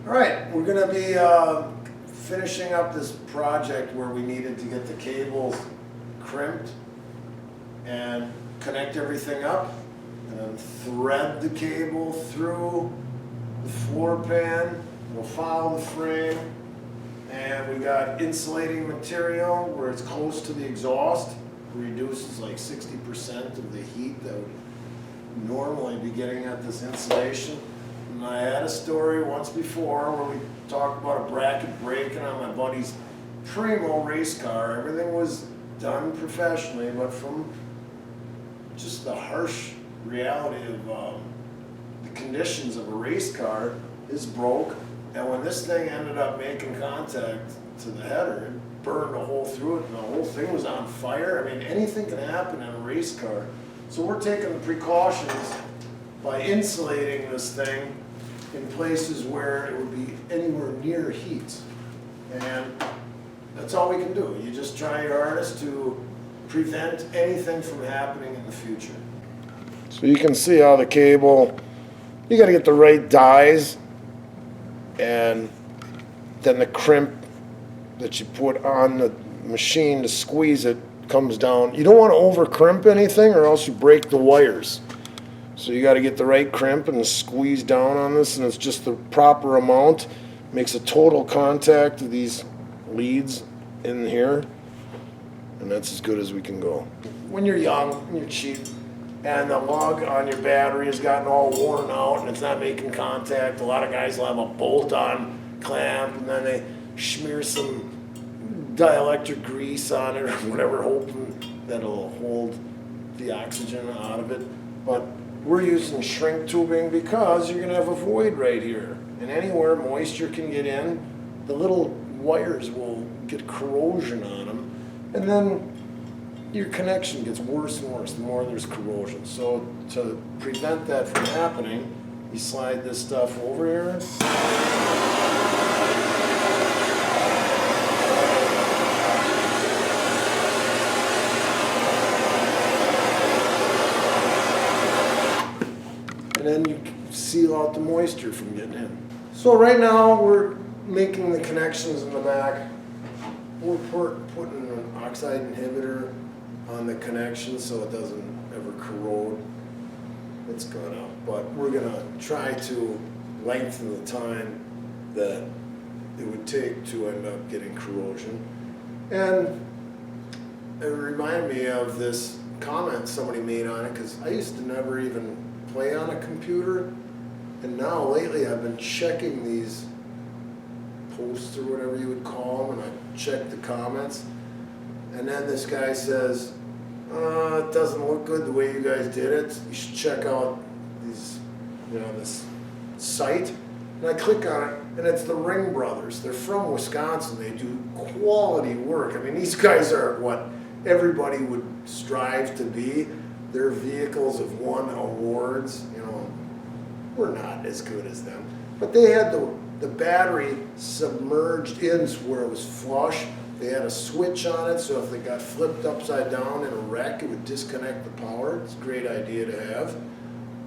All right, we're going to be finishing up this project where we needed to get the cables crimped and connect everything up and then thread the cable through the floor pan. We'll follow the frame, and we got insulating material where it's close to the exhaust. It reduces like 60% of the heat that would normally be getting at this insulation. And I had a story once before where we talked about a bracket breaking on my buddy's Primo race car. Everything was done professionally, but from just the harsh reality of the conditions of a race car, this broke. And when this thing ended up making contact to the header, it burned a hole through it, and the whole thing was on fire. I mean, anything can happen in a race car. So we're taking the precautions by insulating this thing in places where it would be anywhere near heat. And that's all we can do. You just try your hardest to prevent anything from happening in the future. So you can see how the cable, you got to get the right dies, and then the crimp that you put on the machine to squeeze it comes down. You don't want to over crimp anything or else you break the wires. So you got to get the right crimp and squeeze down on this, and it's just the proper amount. Makes a total contact of these leads in here, and that's as good as we can go. When you're young and you're cheap and the lug on your battery has gotten all worn out and it's not making contact, a lot of guys will have a bolt-on clamp and then they smear some dielectric grease on it or whatever, hoping that it'll hold the oxygen out of it. But we're using shrink tubing because you're going to have a void right here. And anywhere moisture can get in, the little wires will get corrosion on them. And then your connection gets worse and worse the more there's corrosion. So to prevent that from happening, you slide this stuff over here. And then you seal out the moisture from getting in. So right now we're making the connections in the back. We're putting an oxide inhibitor on the connection so it doesn't ever corrode. It's gonna, but we're gonna try to lengthen the time that it would take to end up getting corrosion. And it reminded me of this comment somebody made on it, because I used to never even play on a computer, and now lately I've been checking these posts or whatever you would call them, and I check the comments, and then this guy says, it doesn't look good the way you guys did it, you should check out these, this site. And I click on it, and it's the Ring Brothers. They're from Wisconsin. They do quality work. I mean, these guys are what everybody would strive to be. Their vehicles have won awards. We're not as good as them. But they had the battery submerged in where it was flush. They had a switch on it, so if they got flipped upside down in a wreck, it would disconnect the power. It's a great idea to have,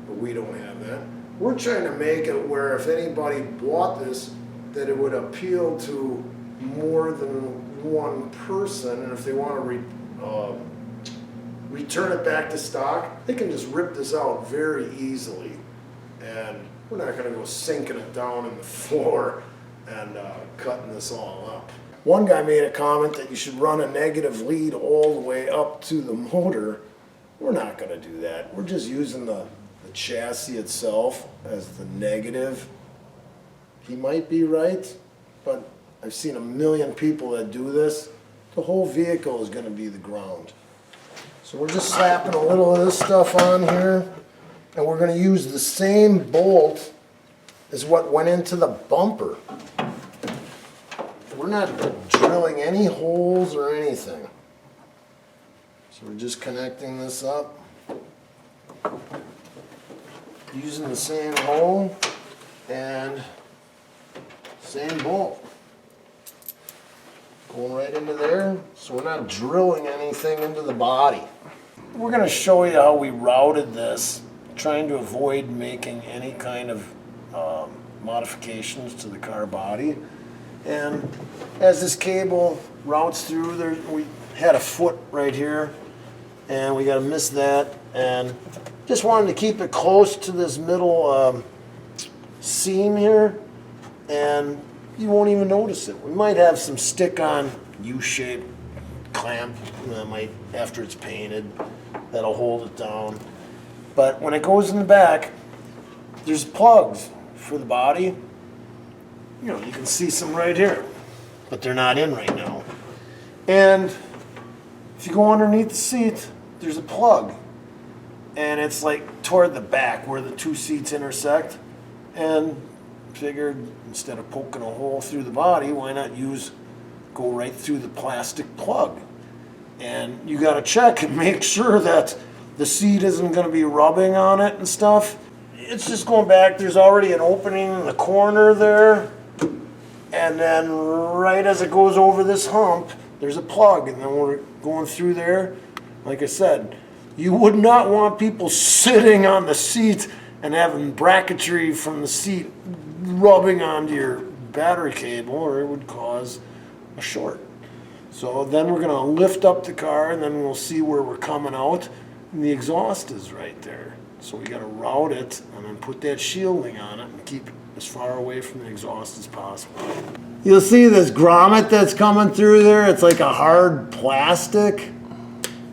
but we don't have that. We're trying to make it where if anybody bought this, that it would appeal to more than one person, and if they want to return it back to stock, they can just rip this out very easily. And we're not going to go sinking it down in the floor and cutting this all up. One guy made a comment that you should run a negative lead all the way up to the motor. We're not going to do that. We're just using the chassis itself as the negative. He might be right, but I've seen a million people that do this. The whole vehicle is going to be the ground. So we're just slapping a little of this stuff on here, and we're going to use the same bolt as what went into the bumper. We're not drilling any holes or anything. So we're just connecting this up using the same hole and same bolt. Going right into there, so we're not drilling anything into the body. We're going to show you how we routed this, trying to avoid making any kind of modifications to the car body. And as this cable routes through there, we had a foot right here, and we got to miss that, and just wanted to keep it close to this middle seam here, and you won't even notice it. We might have some stick-on U-shaped clamp that might, after it's painted, that'll hold it down. But when it goes in the back, there's plugs for the body. You know, you can see some right here, but they're not in right now. And if you go underneath the seat, there's a plug, and it's like toward the back where the two seats intersect. And figured instead of poking a hole through the body, why not go right through the plastic plug? And you got to check and make sure that the seat isn't going to be rubbing on it and stuff. It's just going back. There's already an opening in the corner there, and then right as it goes over this hump, there's a plug, and then we're going through there. Like I said, you would not want people sitting on the seat and having bracketry from the seat rubbing onto your battery cable, or it would cause a short. So then we're gonna lift up the car, and then we'll see where we're coming out, and the exhaust is right there. So we gotta route it and then put that shielding on it and keep it as far away from the exhaust as possible. You'll see this grommet that's coming through there. It's like a hard plastic.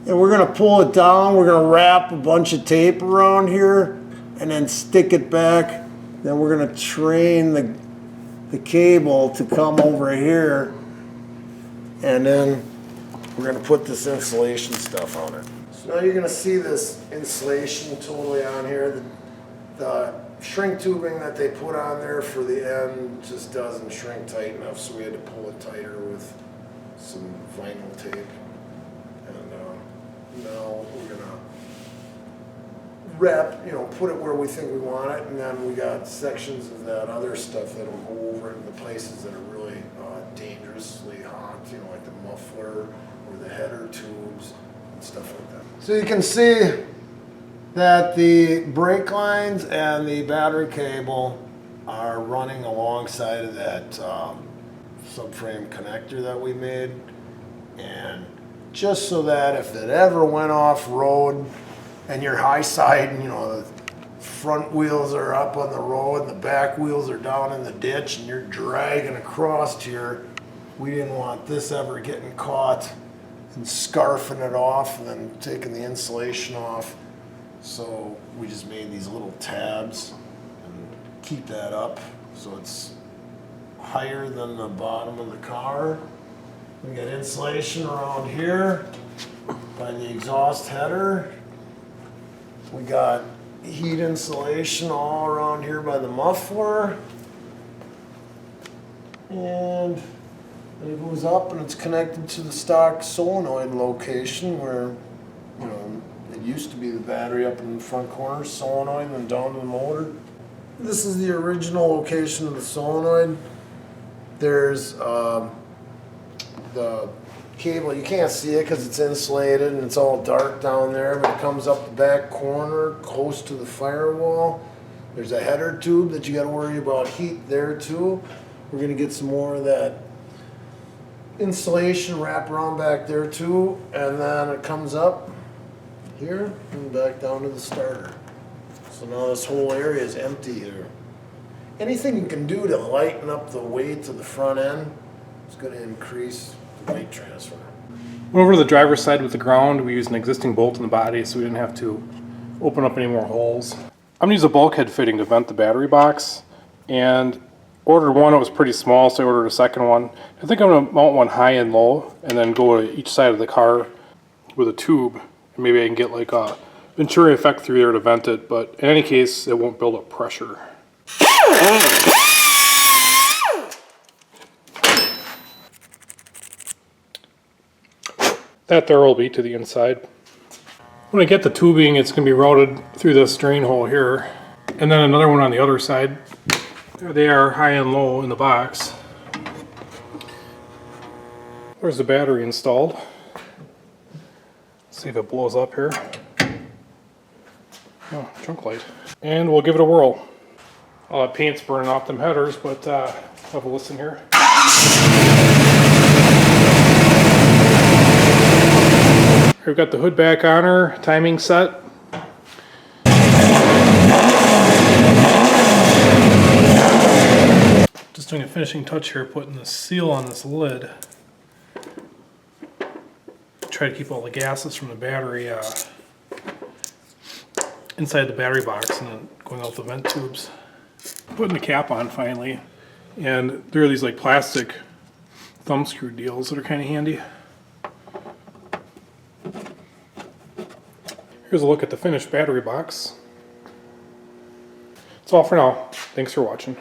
And we're gonna pull it down. We're gonna wrap a bunch of tape around here and then stick it back. Then we're gonna train the cable to come over here, and then we're gonna put this insulation stuff on it. So now you're gonna see this insulation totally on here. The shrink tubing that they put on there for the end just doesn't shrink tight enough, so we had to pull it tighter with some vinyl tape. And now we're gonna wrap, put it where we think we want it, and then we got sections of that other stuff that'll go over it in the places that are really dangerously hot, like the muffler or the header tubes and stuff like that. So you can see that the brake lines and the battery cable are running alongside of that subframe connector that we made, and just so that if it ever went off road and you're high side and the front wheels are up on the road and the back wheels are down in the ditch and you're dragging across here, we didn't want this ever getting caught and scarfing it off and then taking the insulation off. So we just made these little tabs and keep that up so it's higher than the bottom of the car. We got insulation around here by the exhaust header. We got heat insulation all around here by the muffler. And it goes up and it's connected to the stock solenoid location where, it used to be the battery up in the front corner, solenoid, and then down to the motor. This is the original location of the solenoid. There's the cable, you can't see it because it's insulated and it's all dark down there, but it comes up the back corner close to the firewall. There's a header tube that you got to worry about heat there too. We're going to get some more of that insulation wrap around back there too, and then it comes up here and back down to the starter. So now this whole area is empty here. Anything you can do to lighten up the weight of the front end is going to increase the weight transfer. Went over to the driver's side with the ground. We used an existing bolt in the body so we didn't have to open up any more holes. I'm going to use a bulkhead fitting to vent the battery box, and ordered one. It was pretty small, so I ordered a second one. I think I'm going to mount one high and low and then go to each side of the car with a tube. And maybe I can get like a Venturi effect through there to vent it, but in any case it won't build up pressure. That there will be to the inside. When I get the tubing, it's going to be routed through this drain hole here, and then another one on the other side. There they are, high and low in the box. There's the battery installed. Let's see if it blows up here. Oh, trunk light. And we'll give it a whirl. All that paint's burning off them headers, but have a listen here. We've got the hood back on her, timing set. Just doing a finishing touch here, putting the seal on this lid. Try to keep all the gases from the battery inside the battery box and then going out the vent tubes. Putting the cap on finally, and there are these like plastic thumb screw deals that are kind of handy. Here's a look at the finished battery box. That's all for now. Thanks for watching.